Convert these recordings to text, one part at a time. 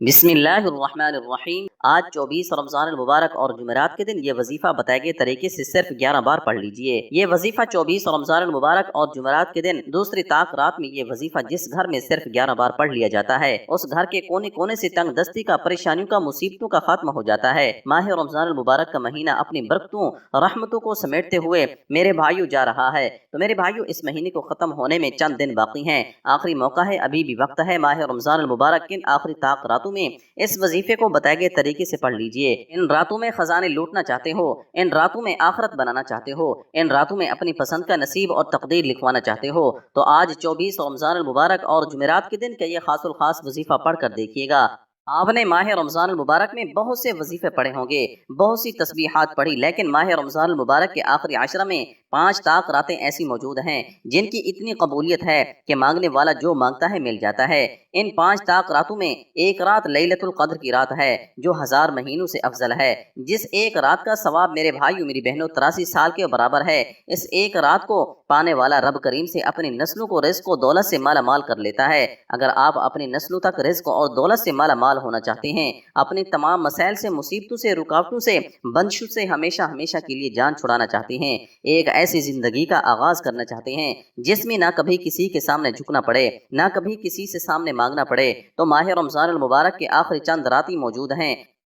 بسم اللہ الرحمن الرحیم۔ آج 24 رمضان المبارک اور جمعرات کے دن یہ وظیفہ بتائے گئے طریقے سے صرف 11 بار پڑھ لیجئے۔ یہ وظیفہ 24 رمضان المبارک اور جمعرات کے دن دوسری طاق رات میں یہ وظیفہ جس گھر میں صرف 11 بار پڑھ لیا جاتا ہے اس گھر کے کونے کونے سے تنگ دستی کا، پریشانیوں کا، مصیبتوں کا خاتمہ ہو جاتا ہے۔ ماہ رمضان المبارک کا مہینہ اپنی برکتوں، رحمتوں کو سمیٹتے ہوئے میرے بھائیوں جا رہا ہے، تو میرے بھائیوں اس مہینے کو ختم ہونے میں چند دن باقی ہیں، آخری موقع ہے، ابھی بھی وقت ہے۔ ماہ رمضان المبارک کن آخری طاق راتوں میں اس وظیفے کو بتائے گئے طریقے سے پڑھ لیجئے۔ ان راتوں میں خزانے لوٹنا چاہتے ہو، ان راتوں میں آخرت بنانا چاہتے ہو، ان راتوں میں اپنی پسند کا نصیب اور تقدیر لکھوانا چاہتے ہو، تو آج 24 رمضان المبارک اور جمعرات کے دن کا یہ خاص الخاص وظیفہ پڑھ کر دیکھیے گا۔ آپ نے ماہ رمضان المبارک میں بہت سے وظیفے پڑھے ہوں گے، بہت سی تسبیحات پڑھی، لیکن ماہ رمضان المبارک کے آخری عشرہ میں 5 طاق راتیں ایسی موجود ہیں جن کی اتنی قبولیت ہے کہ مانگنے والا جو مانگتا ہے مل جاتا ہے۔ ان 5 طاق راتوں میں ایک رات لیلۃ القدر کی رات ہے جو 1000 مہینوں سے افضل ہے، جس ایک رات کا ثواب میرے بھائیوں میری بہنوں 83 سال کے برابر ہے۔ اس ایک رات کو پانے والا رب کریم سے اپنی نسلوں کو رزق و دولت سے مالا مال کر لیتا ہے۔ اگر آپ اپنی نسلوں تک رزق اور دولت سے مالا مال ہونا چاہتے ہیں، اپنی تمام مسائل سے، مصیبتوں سے، رکاوٹوں سے، بندشوں سے ہمیشہ ہمیشہ کے لیے جان چھڑانا چاہتے ہیں، ایک ایسی زندگی کا آغاز کرنا چاہتے ہیں جس میں نہ کبھی کسی کے سامنے جھکنا پڑے، نہ کبھی کسی سے سامنے مانگنا پڑے، تو ماہ رمضان المبارک کے آخری چند راتیں موجود ہیں۔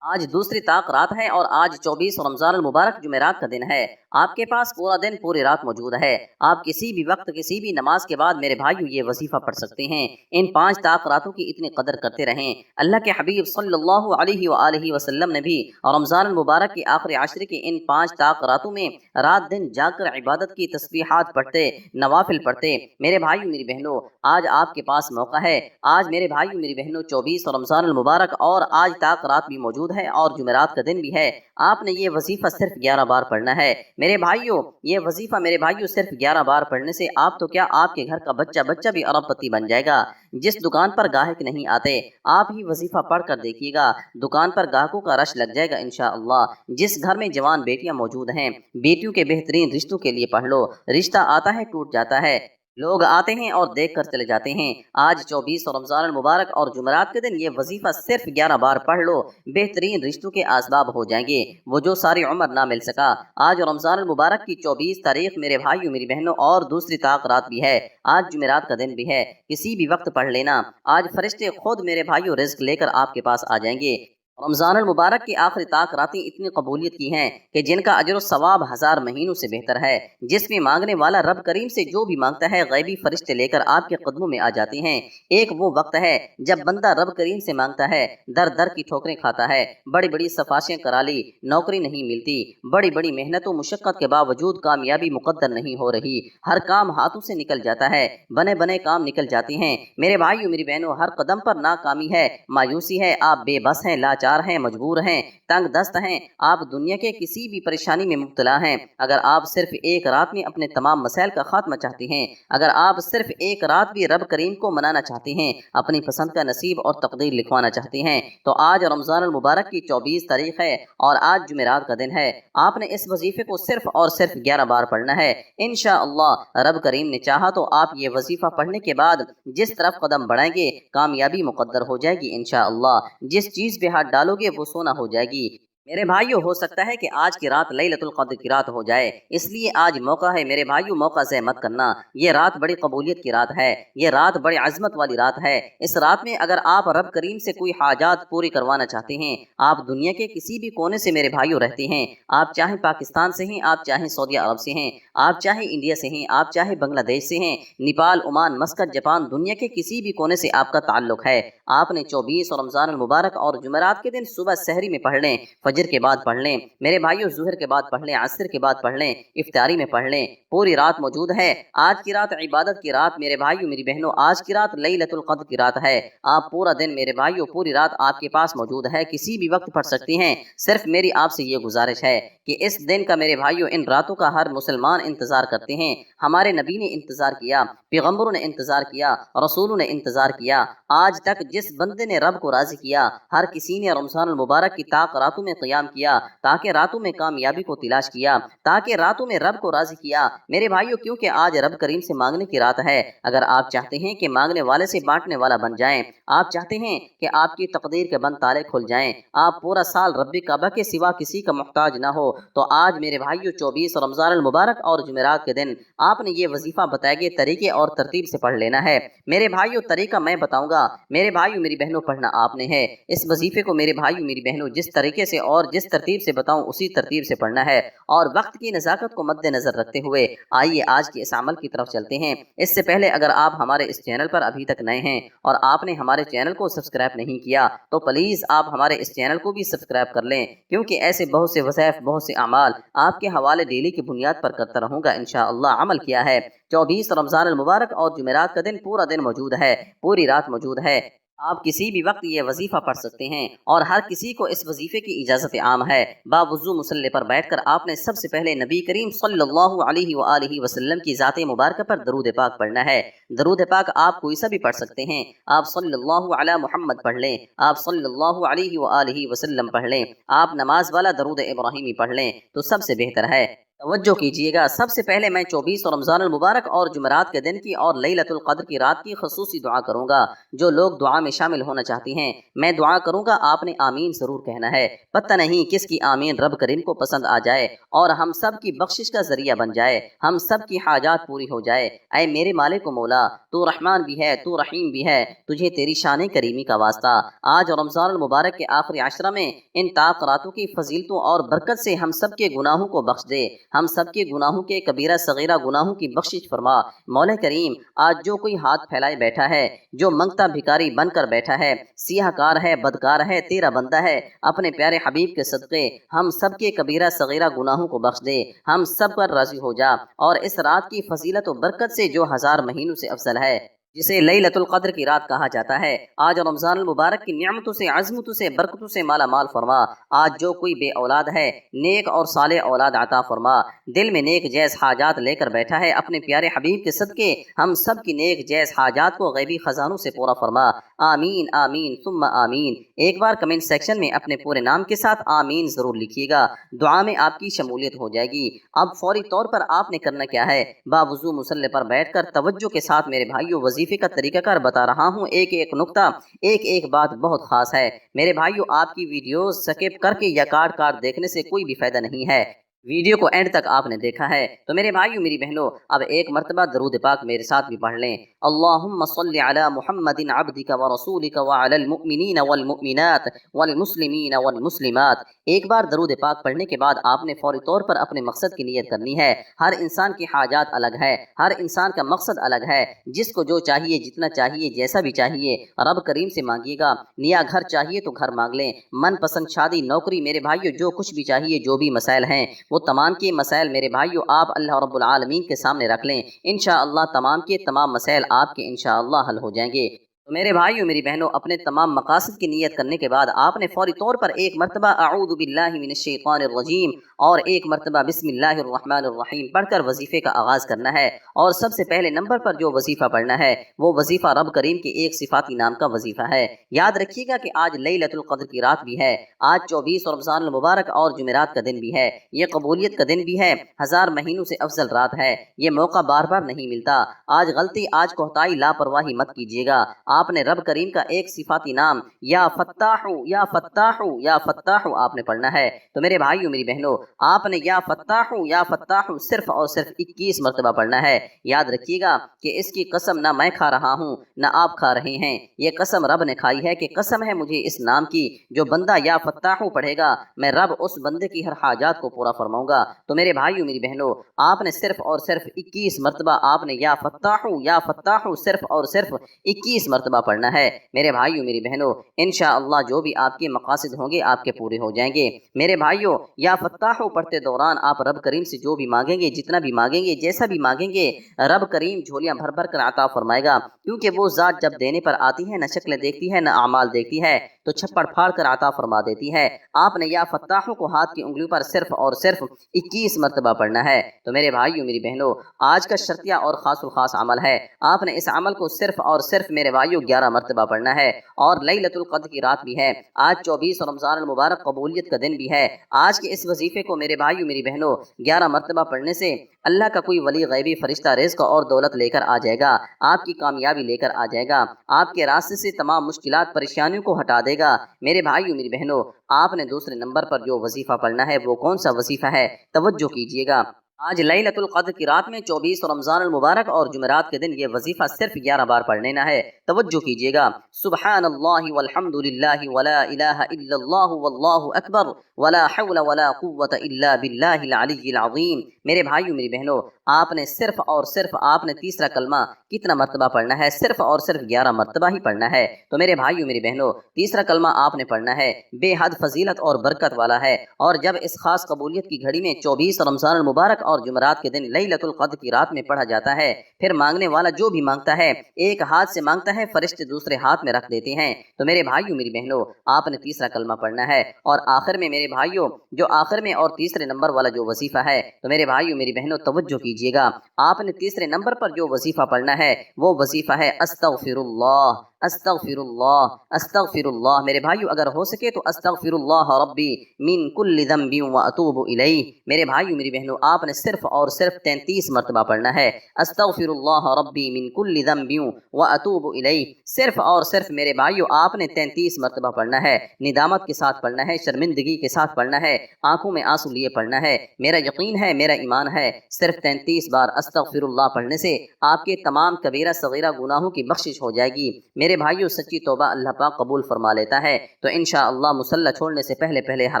آج دوسری طاق رات ہے اور آج 24 رمضان المبارک جمعرات کا دن ہے۔ آپ کے پاس پورا دن، پوری رات موجود ہے۔ آپ کسی بھی وقت، کسی بھی نماز کے بعد میرے بھائیو یہ وظیفہ پڑھ سکتے ہیں۔ ان 5 طاق راتوں کی اتنی قدر کرتے رہیں۔ اللہ کے حبیب صلی اللہ علیہ وآلہ وسلم نے بھی رمضان المبارک کے آخری عشرے کی ان 5 طاق راتوں میں رات دن جاگ کر عبادت کی، تسبیحات پڑھتے، نوافل پڑھتے۔ میرے بھائیو میری بہنوں، آج آپ کے پاس موقع ہے۔ آج میرے بھائیو میری بہنوں 24 رمضان المبارک اور آج طاق رات بھی موجود ہے اور جمعرات کا دن بھی ہے۔ آپ نے یہ وظیفہ صرف 11 بار پڑھنا ہے۔ میرے بھائیوں یہ وظیفہ میرے بھائیوں صرف 11 بار پڑھنے سے آپ تو کیا، آپ کے گھر کا بچہ بھی ارب پتی بن جائے گا۔ جس دکان پر گاہک نہیں آتے، آپ ہی وظیفہ پڑھ کر دیکھیے گا، دکان پر گاہکوں کا رش لگ جائے گا انشاءاللہ۔ جس گھر میں جوان بیٹیاں موجود ہیں، بیٹیوں کے بہترین رشتوں کے لیے پڑھ لو۔ رشتہ آتا ہے ٹوٹ جاتا ہے، لوگ آتے ہیں اور دیکھ کر چلے جاتے ہیں۔ آج 24 رمضان المبارک اور جمعرات کے دن یہ وظیفہ صرف 11 بار پڑھ لو، بہترین رشتوں کے اسباب ہو جائیں گے، وہ جو ساری عمر نہ مل سکا۔ آج رمضان المبارک کی 24 تاریخ میرے بھائیوں میری بہنوں اور دوسری طاق رات بھی ہے، آج جمعرات کا دن بھی ہے، کسی بھی وقت پڑھ لینا۔ آج فرشتے خود میرے بھائیوں رزق لے کر آپ کے پاس آ جائیں گے۔ رمضان المبارک کی آخری طاق راتیں اتنی قبولیت کی ہیں کہ جن کا اجر و ثواب 1000 مہینوں سے بہتر ہے، جس میں مانگنے والا رب کریم سے جو بھی مانگتا ہے غیبی فرشتے لے کر آپ کے قدموں میں آ جاتے ہیں۔ ایک وہ وقت ہے جب بندہ رب کریم سے مانگتا ہے، در در کی ٹھوکریں کھاتا ہے، بڑی بڑی سفارشیں کرا لی، نوکری نہیں ملتی، بڑی بڑی محنت و مشقت کے باوجود کامیابی مقدر نہیں ہو رہی، ہر کام ہاتھوں سے نکل جاتا ہے، بنے بنے کام نکل جاتے ہیں۔ میرے بھائیوں میری بہنوں، ہر قدم پر ناکامی ہے، مایوسی ہے، آپ بے بس ہیں، لاچار ہیں، مجبور ہیں، تنگ دست ہیں، آپ دنیا کے کسی بھی پریشانی میں مبتلا ہیں۔ اگر آپ صرف ایک رات میں اپنے تمام مسائل کا خاتمہ چاہتے ہیں، اگر آپ صرف ایک رات بھی رب کریم کو منانا چاہتے ہیں، اپنی پسند کا نصیب اور تقدیر لکھوانا چاہتے ہیں، تو آج رمضان المبارک کی 24 تاریخ ہے اور آج جمعرات کا دن ہے۔ آپ نے اس وظیفے کو صرف اور صرف 11 بار پڑھنا ہے۔ انشاءاللہ رب کریم نے چاہا تو آپ یہ وظیفہ پڑھنے کے بعد جس طرف قدم بڑھائیں گے کامیابی مقدر ہو جائے گی انشاءاللہ۔ جس چیز پہ ہاتھ ڈالو گے وہ سونا ہو جائے گی۔ میرے بھائیوں ہو سکتا ہے کہ آج کی رات لیلۃ القدر کی رات ہو جائے، اس لیے آج موقع ہے میرے بھائیوں، موقع ضائع مت کرنا۔ یہ رات بڑی قبولیت کی رات ہے، یہ رات بڑی عظمت والی رات ہے۔ اس رات میں اگر آپ رب کریم سے کوئی حاجات پوری کروانا چاہتے ہیں، آپ دنیا کے کسی بھی کونے سے میرے بھائیوں رہتے ہیں، آپ چاہے پاکستان سے ہیں، آپ چاہے سعودی عرب سے ہیں، آپ چاہے انڈیا سے ہیں، آپ چاہے بنگلہ دیش سے ہیں، نیپال، عمان، مسقط، جاپان، دنیا کے کسی بھی کونے سے آپ کا تعلق ہے، آپ نے 24 رمضان المبارک اور جمعرات کے دن صبح سحری میں پڑھ لیں، فجر کے بعد پڑھ لیں، میرے بھائیوں ظہر کے بعد پڑھ لیں، عصر کے بعد پڑھ لیں، افطاری میں پڑھ لیں، پوری رات موجود ہے۔ آج کی رات عبادت کی رات میرے بھائیوں میری بہنوں، آج کی رات لیلۃ القدر کی رات ہے۔ آپ پورا دن میرے بھائیوں، پوری رات آپ کے پاس موجود ہے، کسی بھی وقت پڑھ سکتے ہیں۔ صرف میری آپ سے یہ گزارش ہے کہ اس دن کا میرے بھائیوں، ان راتوں کا ہر مسلمان انتظار کرتے ہیں۔ ہمارے نبی نے انتظار کیا، پیغمبروں نے انتظار کیا، رسولوں نے انتظار کیا۔ آج تک جس بندے نے رب کو راضی کیا، ہر کسی نے رمضان المبارک کی طاق راتوں میں قیام کیا، تاکہ راتوں میں کامیابی کو تلاش کیا، تاکہ راتوں میں رب کو راضی کیا۔ میرے بھائیوں، کیونکہ آج رب کریم سے مانگنے کی رات ہے، اگر آپ چاہتے ہیں کہ مانگنے والے سے بانٹنے والا بن جائیں، آپ چاہتے ہیں کہ آپ کی تقدیر کے بند تالے کھل جائیں، آپ پورا سال رب کعبہ کے سوا کسی کا محتاج نہ ہو، تو آج میرے بھائیوں 24 رمضان المبارک اور جمعرات کے دن آپ نے یہ وظیفہ بتائے گئے طریقے اور ترتیب سے پڑھ لینا ہے۔ میرے بھائیوں، طریقہ میں بتاؤں گا، میرے بھائیوں میری بہنوں پڑھنا آپ نے ہے۔ اس وظیفے کو میرے بھائیوں میری بہنوں جس طریقے سے اور جس ترتیب سے بتاؤں اسی ترتیب سے پڑھنا ہے، اور وقت کی نزاکت کو مد نظر رکھتے ہوئے آئیے آج کے اس عمل کی طرف چلتے ہیں۔ اس سے پہلے اگر آپ ہمارے اس چینل پر ابھی تک نئے ہیں اور آپ نے ہمارے چینل کو سبسکرائب نہیں کیا تو پلیز آپ ہمارے اس چینل کو بھی سبسکرائب کر لیں، کیونکہ ایسے بہت سے وظائف، بہت سے اعمال آپ کے حوالے ڈیلی کی بنیاد پر کرتا رہوں گا انشاءاللہ۔ عمل کیا ہے، 24 رمضان المبارک اور جمعرات کا دن پورا دن موجود ہے، پوری رات موجود ہے۔ آپ کسی بھی وقت یہ وظیفہ پڑھ سکتے ہیں اور ہر کسی کو اس وظیفے کی اجازت عام ہے۔ باوضو مصلی پر بیٹھ کر آپ نے سب سے پہلے نبی کریم صلی اللہ علیہ وآلہ وسلم کی ذات مبارکہ پر درود پاک پڑھنا ہے۔ درود پاک آپ کوئی سا بھی پڑھ سکتے ہیں، آپ صلی اللہ علی محمد پڑھ لیں، آپ صلی اللہ علیہ وآلہ وسلم پڑھ لیں، آپ نماز والا درود ابراہیمی پڑھ لیں تو سب سے بہتر ہے۔ توجہ کیجیے گا، سب سے پہلے میں 24 رمضان المبارک اور جمعرات کے دن کی اور لیلۃ القدر کی رات کی خصوصی دعا کروں گا۔ جو لوگ دعا میں شامل ہونا چاہتی ہیں، میں دعا کروں گا، آپ نے آمین ضرور کہنا ہے۔ پتہ نہیں کس کی آمین رب کریم کو پسند آ جائے اور ہم سب کی بخشش کا ذریعہ بن جائے، ہم سب کی حاجات پوری ہو جائے۔ اے میرے مالک و مولا، تو رحمان بھی ہے، تو رحیم بھی ہے، تجھے تیری شان کریمی کا واسطہ آج رمضان المبارک کے آخری عشرہ میں ان طاق راتوں کی فضیلتوں اور برکت سے ہم سب کے گناہوں کو بخش دے، ہم سب کے گناہوں کے کبیرہ صغیرہ گناہوں کی بخشش فرما۔ مولا کریم، آج جو کوئی ہاتھ پھیلائے بیٹھا ہے، جو منگتا بھکاری بن کر بیٹھا ہے، سیاہ کار ہے، بدکار ہے، تیرا بندہ ہے، اپنے پیارے حبیب کے صدقے ہم سب کے کبیرہ صغیرہ گناہوں کو بخش دے، ہم سب پر راضی ہو جا، اور اس رات کی فضیلت و برکت سے جو 1000 مہینوں سے افضل ہے، جسے لیلۃ القدر کی رات کہا جاتا ہے، آج رمضان المبارک کی نعمتوں سے، عظمتوں سے، برکتوں سے مالا مال فرما۔ آج جو کوئی بے اولاد ہے، نیک اور صالح اولاد عطا فرما، دل میں نیک جیز حاجات لے کر بیٹھا ہے، اپنے پیارے حبیب کے صدقے ہم سب کی نیک جیز حاجات کو غیبی خزانوں سے پورا فرما۔ آمین آمین ثم آمین۔ ایک بار کمنٹ سیکشن میں اپنے پورے نام کے ساتھ آمین ضرور لکھیے گا، دعا میں آپ کی شمولیت ہو جائے گی۔ اب فوری طور پر آپ نے کرنا کیا ہے، باوضو مصلی پر بیٹھ کر توجہ کے ساتھ میرے بھائیوں وظیفے کا طریقہ کار بتا رہا ہوں، ایک ایک نقطہ، ایک ایک بات بہت خاص ہے میرے بھائیوں۔ آپ کی ویڈیوز سکپ کر کے یا کاٹ کاٹ دیکھنے سے کوئی بھی فائدہ نہیں ہے، ویڈیو کو اینڈ تک آپ نے دیکھا ہے تو میرے بھائیوں میری بہنوں اب ایک مرتبہ درود پاک میرے ساتھ بھی پڑھ لیں۔ اللہم صلی علی محمد عبدک ورسولک وعلی المؤمنین والمؤمنات والمسلمین والمسلمات۔ ایک بار درود پاک پڑھنے کے بعد آپ نے فوری طور پر اپنے مقصد کی نیت کرنی ہے۔ ہر انسان کی حاجات الگ ہے، ہر انسان کا مقصد الگ ہے، جس کو جو چاہیے، جتنا چاہیے، جیسا بھی چاہیے رب کریم سے مانگیے گا۔ نیا گھر چاہیے تو گھر مانگ لیں، من پسند شادی، نوکری، میرے بھائیوں جو کچھ بھی چاہیے، جو بھی مسائل ہیں وہ تمام کے مسائل میرے بھائیوں آپ اللہ رب العالمین کے سامنے رکھ لیں، انشاءاللہ تمام کے تمام مسائل آپ کے انشاءاللہ حل ہو جائیں گے۔ تو میرے بھائیوں میری بہنوں اپنے تمام مقاصد کی نیت کرنے کے بعد آپ نے فوری طور پر ایک مرتبہ اعوذ باللہ من الشیطان الرجیم اور ایک مرتبہ بسم اللہ الرحمن الرحیم پڑھ کر وظیفے کا آغاز کرنا ہے۔ اور سب سے پہلے نمبر پر جو وظیفہ پڑھنا ہے وہ وظیفہ رب کریم کے ایک صفاتی نام کا وظیفہ ہے۔ یاد رکھیے گا کہ آج لیلۃ القدر کی رات بھی ہے، آج 24 رمضان المبارک اور جمعرات کا دن بھی ہے، یہ قبولیت کا دن بھی ہے، 1000 مہینوں سے افضل رات ہے، یہ موقع بار بار نہیں ملتا۔ آج غلطی، آج کوتاہی، لاپرواہی مت کیجیے گا۔ آپ نے رب کریم کا ایک صفاتی نام یا فتاح یا فتاح یا فتاح آپ نے پڑھنا ہے۔ تو میرے بھائیوں میری بہنوں آپ نے یا فتاح صرف اور صرف 21 مرتبہ پڑھنا ہے۔ یاد رکھیے گا کہ اس کی قسم نہ میں کھا رہا ہوں نہ آپ کھا رہے ہیں، یہ قسم رب نے کھائی ہے کہ قسم ہے مجھے اس نام کی، جو بندہ یا فتاح پڑھے گا میں رب اس بندے کی ہر حاجات کو پورا فرماؤں گا۔ تو میرے بھائیوں میری بہنوں آپ نے صرف اور صرف 21 مرتبہ آپ نے یا فتاح صرف اور صرف 21 مرتبہ پڑھنا ہے۔ میرے بھائیوں میری بہنوں انشاءاللہ جو بھی آپ کے مقاصد ہوں گے آپ کے پورے ہو جائیں گے۔ میرے بھائیوں یا فتاح پڑھتے دوران آپ رب کریم سے جو بھی مانگیں گے، جتنا بھی مانگیں گے، جیسا بھی مانگیں گے، رب کریم جھولیاں بھر بھر کر عطا فرمائے گا، کیونکہ وہ ذات جب دینے پر آتی ہے نہ شکلیں دیکھتی ہے نہ اعمال دیکھتی ہے، تو چھپڑ پھاڑ کر عطا فرما دیتی ہے۔ آپ نے یا فتاح کو ہاتھ کی انگلیوں پر صرف اور صرف 21 مرتبہ پڑھنا ہے۔ تو میرے بھائیوں میری بہنوں آج کا شرطیہ اور خاص الخاص عمل ہے، آپ نے اس عمل کو صرف اور صرف میرے بھائیوں بھائیوں 11 مرتبہ پڑھنا ہے، اور لیلۃ القدر کی رات بھی ہے، آج 24 رمضان المبارک قبولیت کا دن بھی ہے۔ آج کے اس وظیفے کو میرے بھائیوں میری بہنوں 11 مرتبہ پڑھنے سے اللہ کا کوئی ولی غیبی فرشتہ رزق اور دولت لے کر آ جائے گا، آپ کی کامیابی لے کر آ جائے گا، آپ کے راستے سے تمام مشکلات پریشانیوں کو ہٹا دے گا۔ میرے بھائیوں میری بہنوں، آپ نے دوسرے نمبر پر جو وظیفہ پڑھنا ہے وہ کون سا وظیفہ ہے؟ توجہ کیجیے گا۔ آج لیلۃ القدر کی رات میں 24 رمضان المبارک اور جمعرات کے دن یہ وظیفہ صرف 11 بار پڑھ لینا ہے۔ توجہ کیجیے گا۔ سبحان اللہ والحمد للہ ولا الہ الا اللہ واللہ اکبر ولا حول ولا قوت الا باللہ العلی العظیم۔ میرے بھائیوں میری بہنوں، آپ نے صرف اور صرف آپ نے تیسرا کلمہ کتنا مرتبہ پڑھنا ہے؟ صرف اور صرف 11 مرتبہ ہی پڑھنا ہے۔ تو میرے بھائیوں میری بہنوں، تیسرا کلمہ آپ نے پڑھنا ہے، بے حد فضیلت اور برکت والا ہے، اور جب اس خاص قبولیت کی گھڑی میں 24 رمضان المبارک اور جمعرات کے دن لیلۃ القدر کی رات میں پڑھا جاتا ہے، پھر مانگنے والا جو بھی مانگتا ہے ایک ہاتھ سے مانگتا ہے، فرشتے دوسرے ہاتھ میں رکھ دیتے ہیں۔ تو میرے بھائیوں میری بہنوں، آپ نے تیسرا کلمہ پڑھنا ہے، اور آخر میں میرے بھائیوں جو آخر میں اور تیسرے نمبر والا جو وظیفہ ہے، تو میرے بھائیوں میری بہنوں توجہ کیجیے گا، آپ نے تیسرے نمبر پر جو وظیفہ پڑھنا ہے وہ وظیفہ ہے استغفر اللہ، استغفر اللہ، استغفر اللہ۔ میرے بھائیو اگر ہو سکے تو استغفر اللہ ربی من کل ذنب واتوب الیہ۔ میرے بھائیو میری بہنوں، آپ نے صرف اور صرف 33 مرتبہ پڑھنا ہے، استغفر اللہ ربی من کل ذنب واتوب الیہ۔ صرف اور صرف میرے بھائیو آپ نے 33 مرتبہ پڑھنا ہے، ندامت کے ساتھ پڑھنا ہے، شرمندگی کے ساتھ پڑھنا ہے، آنکھوں میں آنسو لیے پڑھنا ہے۔ میرا یقین ہے، میرا ایمان ہے، صرف 33 بار استغفر اللہ پڑھنے سے آپ کے تمام کبیرہ صغیرہ گناہوں کی بخشش ہو جائے گی۔ میرے بھائیوں سچی توبہ اللہ پاک قبول فرما لیتا ہے، تو انشاءاللہ مصلی چھوڑنے سے پہلے ہر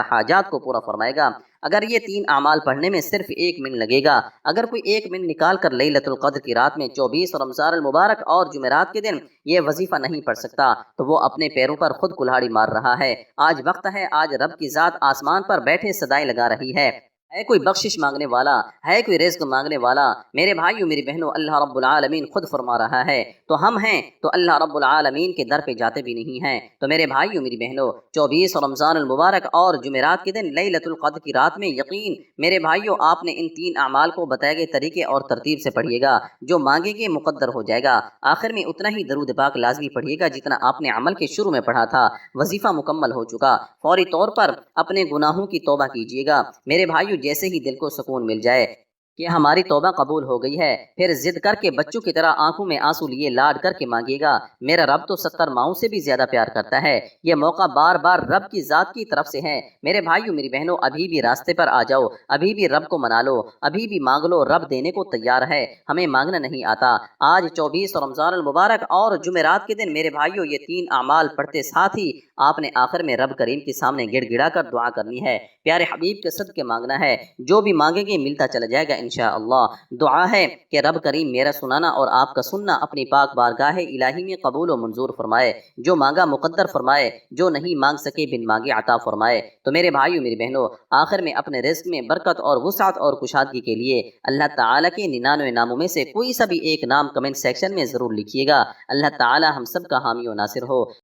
حاجات کو پورا فرمائے گا۔ اگر یہ 3 اعمال پڑھنے میں صرف 1 منٹ لگے گا، اگر کوئی 1 منٹ نکال کر لیلۃ القدر کی رات میں 24 رمضان المبارک اور جمعرات کے دن یہ وظیفہ نہیں پڑھ سکتا تو وہ اپنے پیروں پر خود کلہاڑی مار رہا ہے۔ آج وقت ہے، آج رب کی ذات آسمان پر بیٹھے صدائیں لگا رہی ہے کوئی بخشش مانگنے والا، ہے کوئی رزق مانگنے والا؟ میرے بھائیوں میری بہنوں، اللہ رب العالمین خود فرما رہا ہے، تو ہم ہیں تو اللہ رب العالمین کے در پہ جاتے بھی نہیں ہیں۔ تو میرے بھائیوں میری بہنوں، 24 رمضان المبارک اور جمعرات کے دن لیلۃ القدر کی رات میں یقین میرے بھائیوں آپ نے ان 3 اعمال کو بتائے گئے طریقے اور ترتیب سے پڑھیے گا، جو مانگے گے مقدر ہو جائے گا۔ آخر میں اتنا ہی درود پاک لازمی پڑھیے گا جتنا آپ نے عمل کے شروع میں پڑھا تھا۔ وظیفہ مکمل ہو چکا، فوری طور پر اپنے گناہوں کی توبہ کیجیے گا۔ میرے بھائیوں جیسے ہی دل کو سکون مل جائے کہ ہماری توبہ قبول ہو گئی ہے، پھر ضد کر کے بچوں کی طرح آنکھوں میں آنسو لیے لاڈ کر کے مانگیے گا، میرا رب تو 70 ماؤں سے بھی زیادہ پیار کرتا ہے۔ یہ موقع بار بار رب کی ذات کی طرف سے ہے۔ میرے بھائیوں میری بہنوں، ابھی بھی راستے پر آ جاؤ، ابھی بھی رب کو منا لو، ابھی بھی مانگ لو، رب دینے کو تیار ہے، ہمیں مانگنا نہیں آتا۔ آج 24 رمضان المبارک اور جمعرات کے دن میرے بھائیوں یہ 3 اعمال پڑھتے ساتھ ہی آپ نے آخر میں رب کریم کے سامنے گڑ گڑا کر دعا کرنی ہے، پیارے حبیب کے صدقے مانگنا ہے، جو بھی مانگیں گے ملتا چلا جائے گا انشاءاللہ۔ دعا ہے کہ رب کریم میرا سنانا اور آپ کا سننا اپنی پاک بارگاہ الہی میں قبول و منظور فرمائے، جو مانگا مقدر فرمائے، جو نہیں مانگ سکے بن مانگے عطا فرمائے۔ تو میرے بھائیوں میری بہنوں، آخر میں اپنے رزق میں برکت اور وسعت اور کشادگی کے لیے اللہ تعالیٰ کے 99 ناموں میں سے کوئی سا بھی ایک نام کمنٹ سیکشن میں ضرور لکھیے گا۔ اللہ تعالیٰ ہم سب کا حامی و ناصر ہو۔